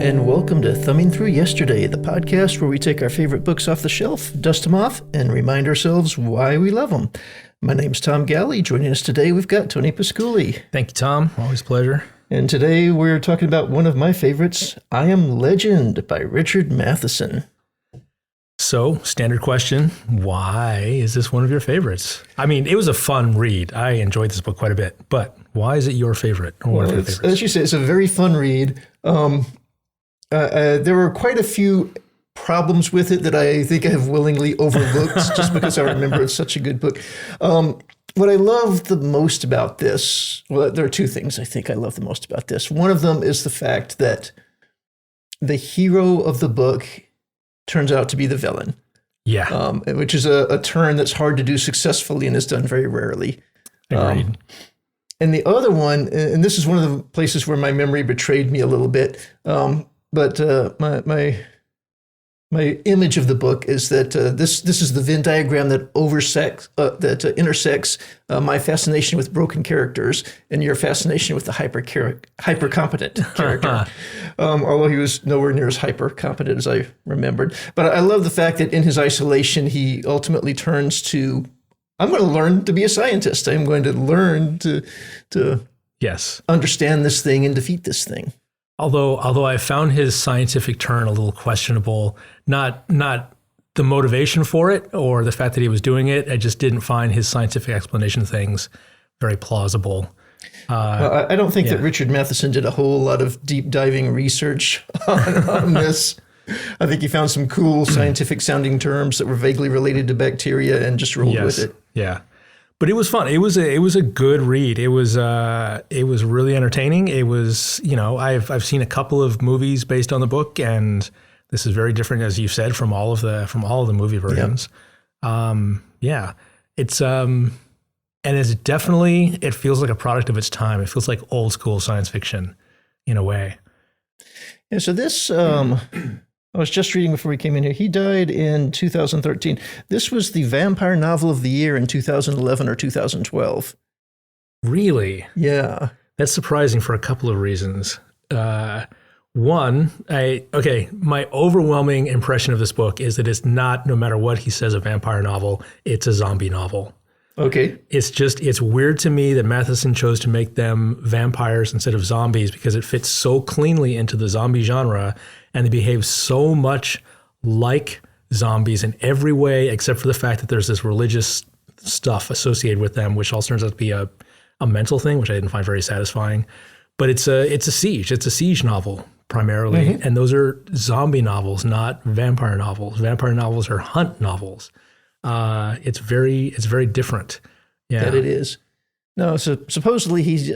and welcome to Thumbing Through Yesterday, the podcast where we take our favorite books off the shelf, dust them off, and remind ourselves why we love them. My name's Tom Galley. Joining us today, we've got Tony Pasculi. Thank you, Tom. Always a pleasure. And today we're talking about one of my favorites, I Am Legend by Richard Matheson. So, standard question, why is this one of your favorites? I mean, it was a fun read. I enjoyed this book quite a bit, but why is it your favorite or one of your favorites? As you say, it's a very fun read. There were quite a few problems with it that I think I have willingly overlooked just because I remember it's such a good book. What I love the most about this, well, there are two things I think I love the most about this. One of them is the fact that the hero of the book turns out to be the villain. Yeah. Which is a turn that's hard to do successfully and is done very rarely. Agreed. And the other one, and this is one of the places where my memory betrayed me a little bit, but my image of the book is that this is the Venn diagram that intersects my fascination with broken characters and your fascination with the hyper competent character. Although he was nowhere near as hyper competent as I remembered. But I love the fact that in his isolation, he ultimately turns to, I'm going to learn to be a scientist. I'm going to learn to yes, understand this thing and defeat this thing. Although I found his scientific turn a little questionable, not the motivation for it or the fact that he was doing it. I just didn't find his scientific explanation of things very plausible. I don't think that Richard Matheson did a whole lot of deep diving research on this. I think he found some cool scientific sounding terms that were vaguely related to bacteria and just rolled with it. Yeah. But it was fun. It was a good read. It was really entertaining. It was, I've seen a couple of movies based on the book, and this is very different, as you said, from all of the movie versions. Yep. It's and it's definitely, it feels like a product of its time. It feels like old school science fiction in a way. Yeah. So this. I was just reading before we came in here. He died in 2013. This was the vampire novel of the year in 2011 or 2012. Really? Yeah. That's surprising for a couple of reasons. One, my overwhelming impression of this book is that it's not, no matter what he says, a vampire novel, it's a zombie novel. Okay. It's weird to me that Matheson chose to make them vampires instead of zombies because it fits so cleanly into the zombie genre and they behave so much like zombies in every way except for the fact that there's this religious stuff associated with them, which also turns out to be a mental thing, which I didn't find very satisfying. But it's a siege. It's a siege novel primarily, mm-hmm. And those are zombie novels, not vampire novels. Vampire novels are hunt novels. It's very different. Yeah, that it is. No, so supposedly he's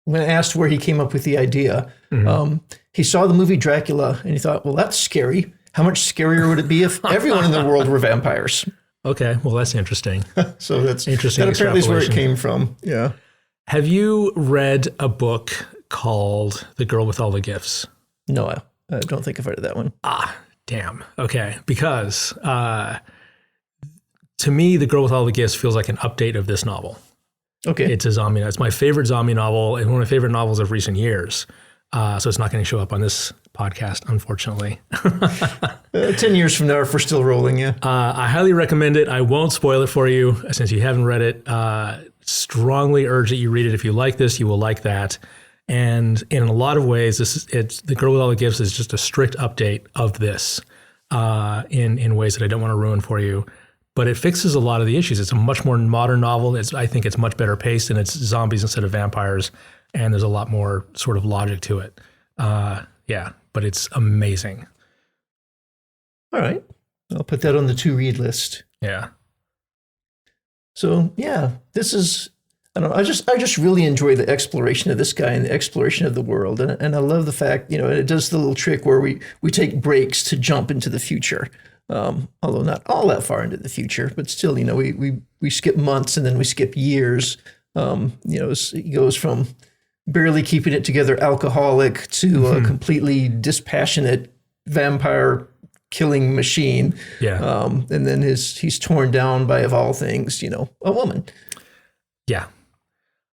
when asked where he came up with the idea, mm-hmm. He saw the movie Dracula and he thought, well, that's scary. How much scarier would it be if everyone in the world were vampires? Okay, well, that's interesting. So that's interesting. That apparently is where it came from. Yeah. Have you read a book called The Girl with All the Gifts? No, I don't think I've heard of that one. Damn. Okay, because to me, The Girl with All the Gifts feels like an update of this novel. Okay. It's a zombie. It's my favorite zombie novel and one of my favorite novels of recent years. So it's not going to show up on this podcast, unfortunately. 10 years from now, if we're still rolling, yeah. I highly recommend it. I won't spoil it for you since you haven't read it. Strongly urge that you read it. If you like this, you will like that. And in a lot of ways, The Girl with All the Gifts is just a strict update of this in ways that I don't want to ruin for you. But it fixes a lot of the issues. It's a much more modern novel. I think it's much better paced, and it's zombies instead of vampires. And there's a lot more sort of logic to it. But it's amazing. All right. I'll put that on the to-read list. Yeah. So, yeah, this is, I don't know, I just really enjoy the exploration of this guy and the exploration of the world. And I love the fact, it does the little trick where we take breaks to jump into the future. Although not all that far into the future, but still, we skip months and then we skip years. He goes from barely keeping it together alcoholic to a completely dispassionate vampire killing machine. Yeah. And then he's torn down by, of all things, a woman. Yeah.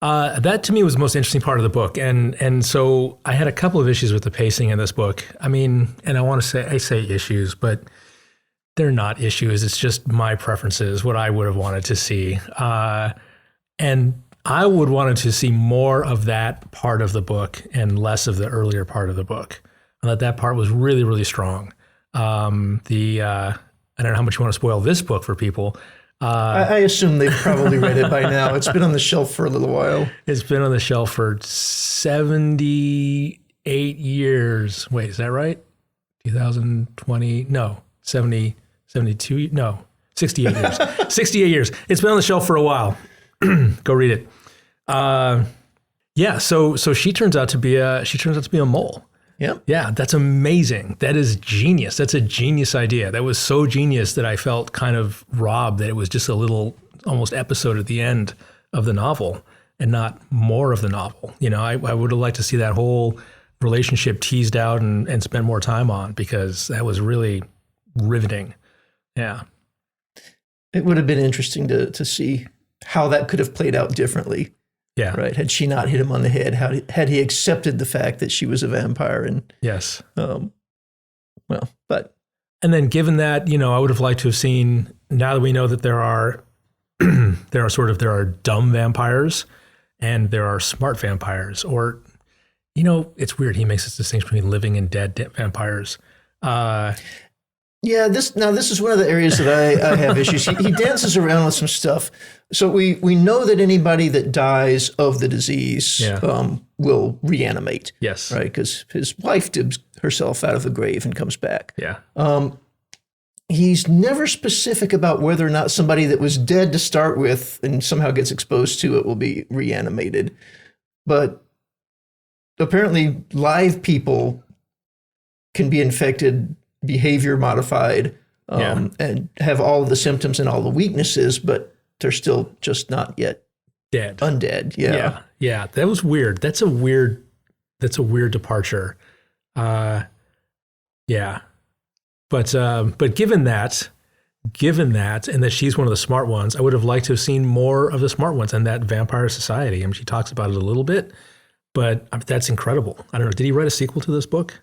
That to me was the most interesting part of the book, and so I had a couple of issues with the pacing in this book. I mean, and I say issues, but they're not issues. It's just my preferences, what I would have wanted to see, and I would wanted to see more of that part of the book and less of the earlier part of the book. I thought that part was really, really strong. I don't know how much you want to spoil this book for people. I assume they've probably read it by now. It's been on the shelf for a little while. It's been on the shelf for 78 years. Wait, is that right? 2020? No, 70, 72? No, 68 years. 68 years. It's been on the shelf for a while. Go read it. Yeah. So she turns out to be a mole. Yep. Yeah, that's amazing. That is genius. That's a genius idea. That was so genius that I felt kind of robbed that it was just a little almost episode at the end of the novel and not more of the novel. You know, I would have liked to see that whole relationship teased out and spent more time on, because that was really riveting. Yeah. It would have been interesting to see how that could have played out differently. Yeah. Right. Had she not hit him on the head, had he accepted the fact that she was a vampire? And yes. And then given that, you know, I would have liked to have seen, now that we know that there are dumb vampires and there are smart vampires, or, you know, it's weird. He makes this distinction between living and dead vampires. Yeah, this is one of the areas that I have issues. He dances around with some stuff. So we know that anybody that dies of the disease will reanimate. Yes. Right, because his wife digs herself out of the grave and comes back. Yeah. He's never specific about whether or not somebody that was dead to start with and somehow gets exposed to it will be reanimated. But apparently live people can be infected, behavior modified, and have all of the symptoms and all the weaknesses, but they're still just not yet dead. Undead. Yeah. Yeah. That was weird. That's a weird departure. Yeah. But given that, and that she's one of the smart ones, I would have liked to have seen more of the smart ones and that vampire society. I mean, she talks about it a little bit, but that's incredible. I don't know. Did he write a sequel to this book?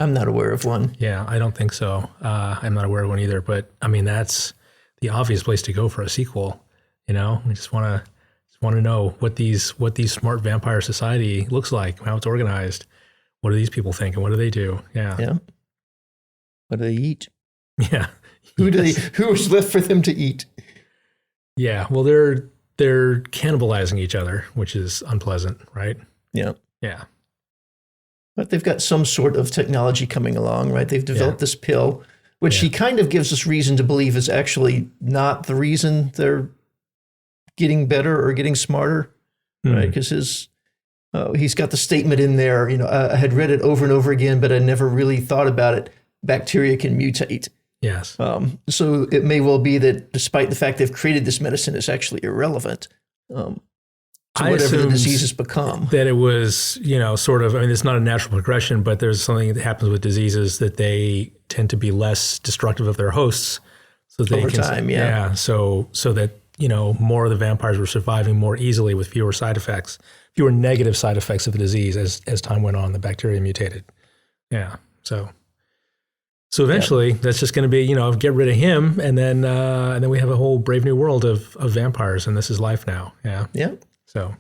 I'm not aware of one. Yeah, I don't think so. I'm not aware of one either. But I mean, that's the obvious place to go for a sequel. You know, we just want to know what these smart vampire society looks like, how it's organized. What do these people think, and what do they do? Yeah. Yeah. What do they eat? Yeah. Who is left for them to eat? Yeah. Well, they're cannibalizing each other, which is unpleasant, right? Yeah. Yeah. But they've got some sort of technology coming along, right? They've developed this pill, which he kind of gives us reason to believe is actually not the reason they're getting better or getting smarter, right? Because he's got the statement in there, you know, I had read it over and over again, but I never really thought about it. Bacteria can mutate. Yes. So it may well be that despite the fact they've created this medicine, it's actually irrelevant. To whatever the disease has become. That it was, you know, sort of, I mean, it's not a natural progression, but there's something that happens with diseases that they tend to be less destructive of their hosts. So they over time, yeah. So that, you know, more of the vampires were surviving more easily with fewer fewer negative side effects of the disease as time went on, the bacteria mutated. Yeah. So eventually that's just going to be, you know, get rid of him. And then we have a whole brave new world of vampires, and this is life now. Yeah. Yeah. So,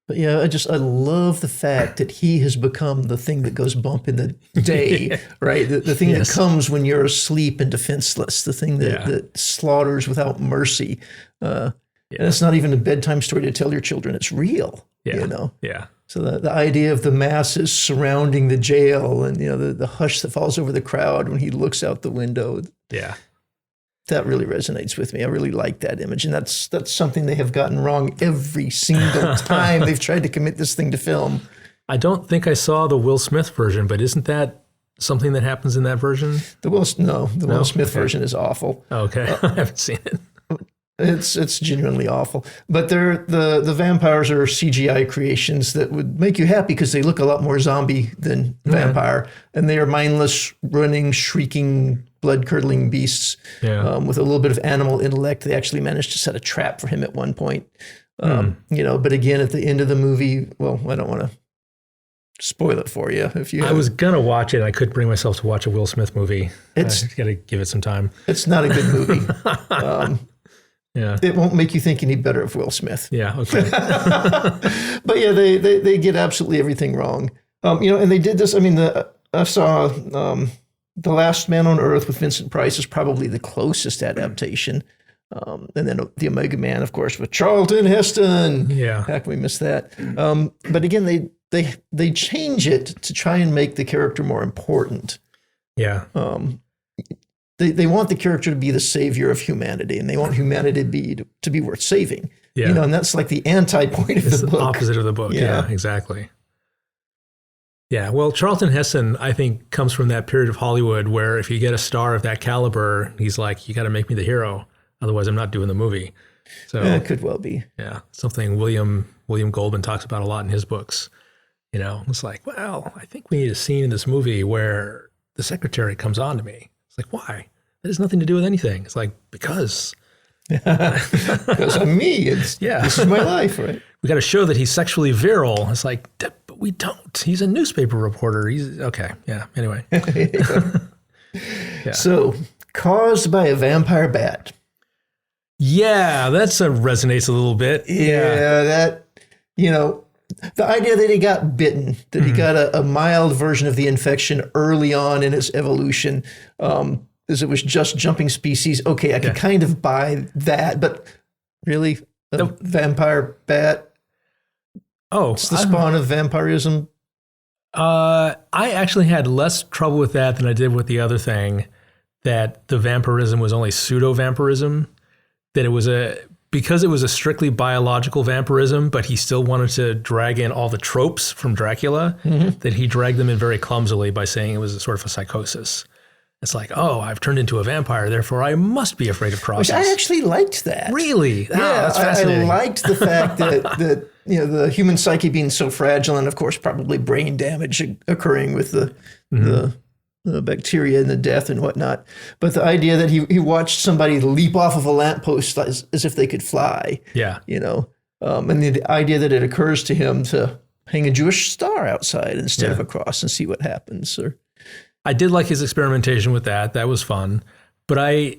but yeah, I love the fact that he has become the thing that goes bump in the day, right? The thing that comes when you're asleep and defenseless, the thing that slaughters without mercy. And it's not even a bedtime story to tell your children. It's real, you know? Yeah. So the idea of the masses surrounding the jail and, you know, the hush that falls over the crowd when he looks out the window. Yeah. That really resonates with me. I really like that image. And that's something they have gotten wrong every single time they've tried to commit this thing to film. I don't think I saw the Will Smith version, but isn't that something that happens in that version? The Will Smith version is awful. Okay. I haven't seen it. It's genuinely awful. But the vampires are CGI creations that would make you happy because they look a lot more zombie than vampire. And they are mindless, running, shrieking, blood-curdling beasts with a little bit of animal intellect. They actually managed to set a trap for him at one point. But again, at the end of the movie, well, I don't want to spoil it for you. If you, I was gonna watch it, and I couldn't bring myself to watch a Will Smith movie. It's got to give it some time. It's not a good movie. Yeah, it won't make you think any better of Will Smith. Yeah, okay. But yeah, they get absolutely everything wrong. And they did this. I mean, I saw The Last Man on Earth with Vincent Price is probably the closest adaptation. And then The Omega Man, of course, with Charlton Heston. Yeah. How can we miss that? But again, they change it to try and make the character more important. Yeah. They want the character to be the savior of humanity, and they want humanity to be worth saving. Yeah. And that's like the anti-point of the book. Opposite of the book. Yeah, exactly. Yeah, well, Charlton Heston, I think, comes from that period of Hollywood where if you get a star of that caliber, he's like, you got to make me the hero. Otherwise, I'm not doing the movie. So it could well be. Yeah, something William Goldman talks about a lot in his books. It's like, well, I think we need a scene in this movie where the secretary comes on to me. It's like, why? That has nothing to do with anything. It's like, because. Because I'm me. This is my life, right? We got to show that he's sexually virile. It's like, but we don't. He's a newspaper reporter. He's okay. Yeah. Anyway. Yeah. So, caused by a vampire bat. Yeah, that's resonates a little bit. Yeah, that, the idea that he got bitten, that he got a mild version of the infection early on in its evolution, as it was just jumping species. Okay, I could kind of buy that, but really, a vampire bat? Oh, it's the spawn of vampirism. I actually had less trouble with that than I did with the other thing, that the vampirism was only pseudo-vampirism, that it was because it was a strictly biological vampirism, but he still wanted to drag in all the tropes from Dracula, that he dragged them in very clumsily by saying it was a sort of a psychosis. It's like, oh, I've turned into a vampire, therefore I must be afraid of crosses. Which I actually liked that. Really? Yeah, that's fascinating. I liked the fact that the human psyche being so fragile, and of course probably brain damage occurring with the bacteria and the death and whatnot. But the idea that he watched somebody leap off of a lamppost as if they could fly. Yeah. And the idea that it occurs to him to hang a Jewish star outside instead of a cross and see what happens. I did like his experimentation with that. That was fun. But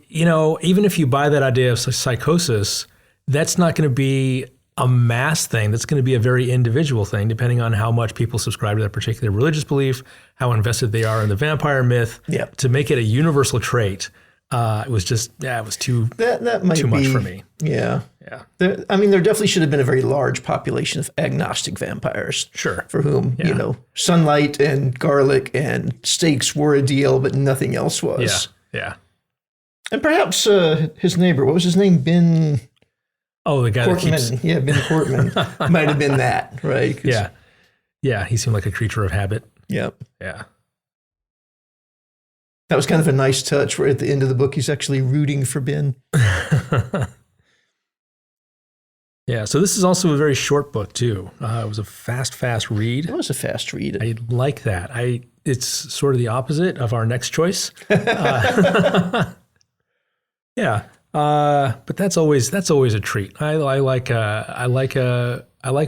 even if you buy that idea of psychosis, that's not going to be a mass thing. That's going to be a very individual thing, depending on how much people subscribe to that particular religious belief, how invested they are in the vampire myth. Yeah. To make it a universal trait, it was too much for me. Yeah. Yeah. There definitely should have been a very large population of agnostic vampires. Sure. For whom, sunlight and garlic and steaks were a deal, but nothing else was. Yeah. And perhaps his neighbor, what was his name? Ben... Oh, the guy Cortman. that keeps... Yeah, Ben Cortman might have been that, right? Yeah. Yeah, he seemed like a creature of habit. Yep. Yeah. That was kind of a nice touch where at the end of the book, he's actually rooting for Ben. Yeah, so this is also a very short book, too. It was a fast read. It was a fast read. I like that. It's sort of the opposite of our next choice. Yeah, but that's always a treat. I like a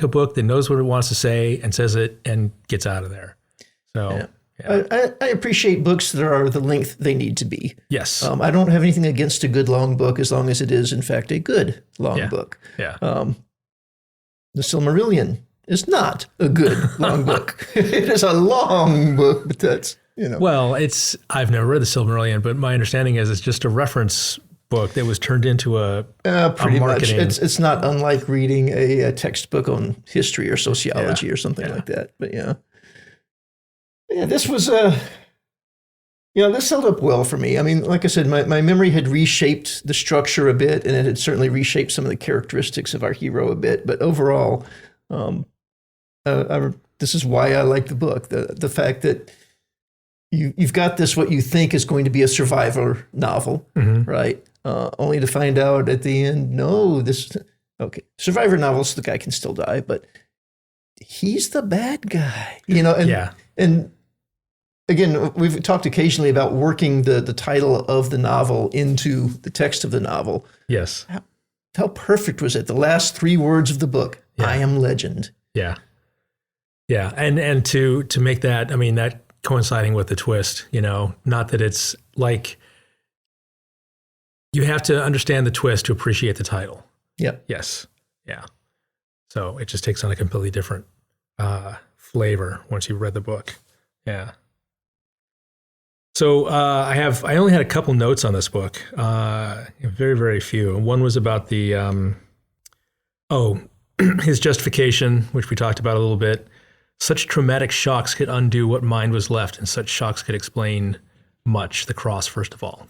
book that knows what it wants to say and says it and gets out of there. So. Yeah. Yeah. I appreciate books that are the length they need to be. Yes. I don't have anything against a good long book as long as it is, in fact, a good long book. Yeah. The Silmarillion is not a good long book. It is a long book, but that's, Well, I've never read the Silmarillion, but my understanding is it's just a reference book that was turned into a pretty marketing. Much. It's not unlike reading a textbook on history or sociology or something like that. But yeah, this was this held up well for me. I mean, like I said, my memory had reshaped the structure a bit, and it had certainly reshaped some of the characteristics of our hero a bit. But overall, this is why I like the book. The fact that you've got what you think is going to be a survivor novel, right? Only to find out at the end, no, survivor novels, the guy can still die, but he's the bad guy, and again, we've talked occasionally about working the title of the novel into the text of the novel. Yes. how perfect was it? The last 3 words of the book, Yeah. I am legend. Yeah. Yeah. And to make that, I mean, that coinciding with the twist, not that it's like, you have to understand the twist to appreciate the title. Yep. Yes. Yeah. So it just takes on a completely different flavor once you've read the book. Yeah. So I only had a couple notes on this book, very, very few. One was about the, his justification, which we talked about a little bit. Such traumatic shocks could undo what mind was left, and such shocks could explain much. The cross, first of all.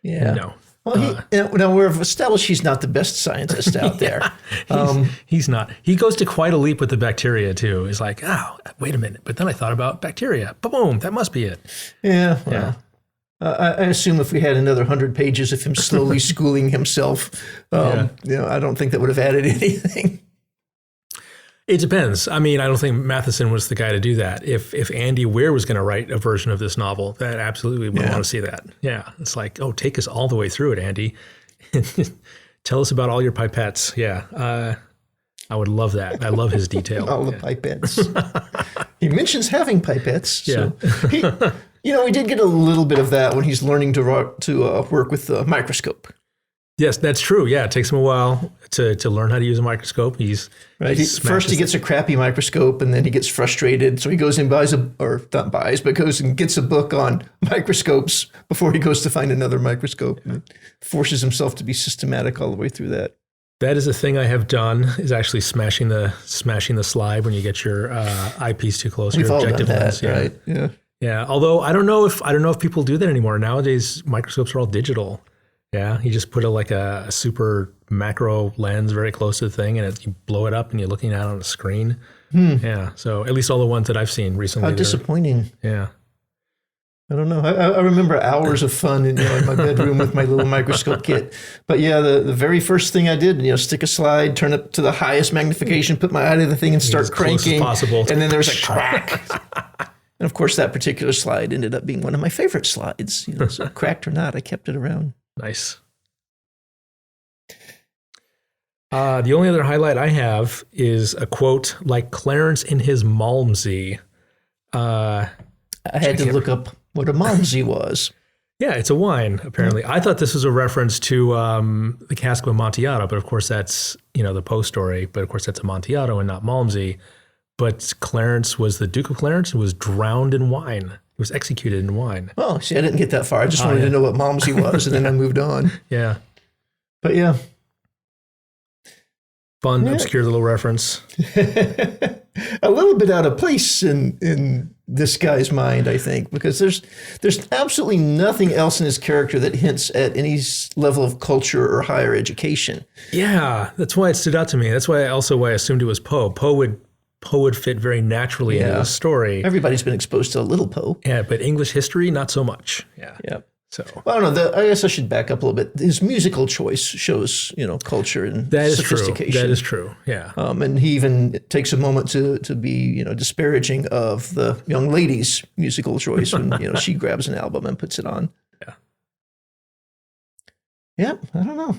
Yeah. No. Well, now we've established he's not the best scientist out there. He's not. He goes to quite a leap with the bacteria too. He's like, oh, wait a minute. But then I thought about bacteria. Boom, that must be it. Yeah. Well, I assume if we had another 100 pages of him slowly schooling himself, I don't think that would have added anything. It depends. I mean, I don't think Matheson was the guy to do that. If Andy Weir was going to write a version of this novel, that absolutely would want to see that. Yeah. It's like, take us all the way through it, Andy. Tell us about all your pipettes. Yeah. I would love that. I love his detail. All the pipettes. He mentions having pipettes. Yeah. So we did get a little bit of that when he's learning to work with the microscope. Yes, that's true. Yeah, it takes him a while to learn how to use a microscope. First he gets a crappy microscope, and then he gets frustrated. So he goes and goes and gets a book on microscopes before he goes to find another microscope. And forces himself to be systematic all the way through that. That is a thing I have done, is actually smashing the slide when you get your eyepiece too close. We've your all objective done that, lens. Yeah. right? Yeah. Yeah. Although I don't know if people do that anymore. Nowadays, microscopes are all digital. Yeah, you just put a super macro lens very close to the thing, and you blow it up, and you're looking at it on a screen. Yeah, so at least all the ones that I've seen recently. How disappointing. Yeah. I don't know. I remember hours of fun in my bedroom with my little microscope kit. But yeah, the very first thing I did, stick a slide, turn it to the highest magnification, put my eye to the thing, and start cranking. As possible. And then there's a crack. And of course, that particular slide ended up being one of my favorite slides. So cracked or not, I kept it around. Nice. The only other highlight I have is a quote, like Clarence in his Malmsey. I had to look up what a Malmsey was. Yeah, it's a wine, apparently. I thought this was a reference to the cask of Amontillado, but of course that's, the Poe story, but of course that's Amontillado and not Malmsey. But Clarence was the Duke of Clarence, who was drowned in wine. He was executed in wine. Oh, see, I didn't get that far. I just wanted to know what Malmsey was, and then I moved on. Yeah. But yeah. Fun, obscure little reference. A little bit out of place in this guy's mind, I think, because there's absolutely nothing else in his character that hints at any level of culture or higher education. Yeah, that's why it stood out to me. That's why I assumed it was Poe. Poe would fit very naturally into the story. Everybody's been exposed to a little Poe. Yeah, but English history, not so much. Yeah. Yeah. So well, I don't know. I guess I should back up a little bit. His musical choice shows, culture and sophistication. That is true. Yeah. And he even takes a moment to be, disparaging of the young lady's musical choice when, she grabs an album and puts it on. Yeah. Yeah. I don't know.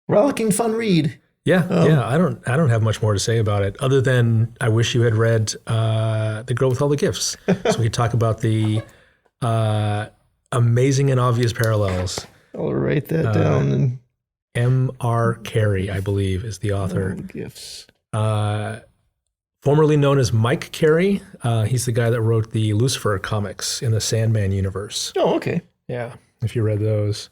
Rollicking fun read. Yeah. I don't have much more to say about it other than I wish you had read The Girl with All the Gifts, so we could talk about the amazing and obvious parallels. I'll write that down. And M.R. Carey, I believe, is the author. All the Gifts. Formerly known as Mike Carey. He's the guy that wrote the Lucifer comics in the Sandman universe. Oh, okay. Yeah, if you read those.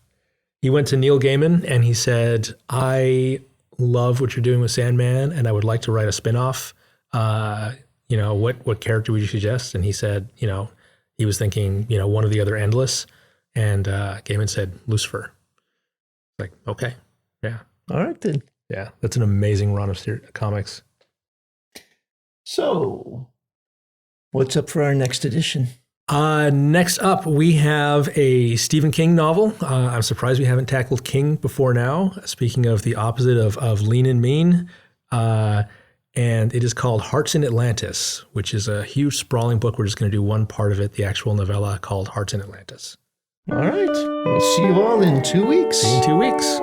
He went to Neil Gaiman and he said, I love what you're doing with Sandman and I would like to write a spinoff. What character would you suggest? And he said, he was thinking, one of the other Endless. And Gaiman said, Lucifer. Like, okay. Yeah. All right, then. Yeah, that's an amazing run of comics. So, what's up for our next edition? Next up, we have a Stephen King novel. I'm surprised we haven't tackled King before now. Speaking of the opposite of lean and mean. And it is called Hearts in Atlantis, which is a huge sprawling book. We're just going to do one part of it, the actual novella called Hearts in Atlantis. All right. We'll see you all in 2 weeks. See you in 2 weeks.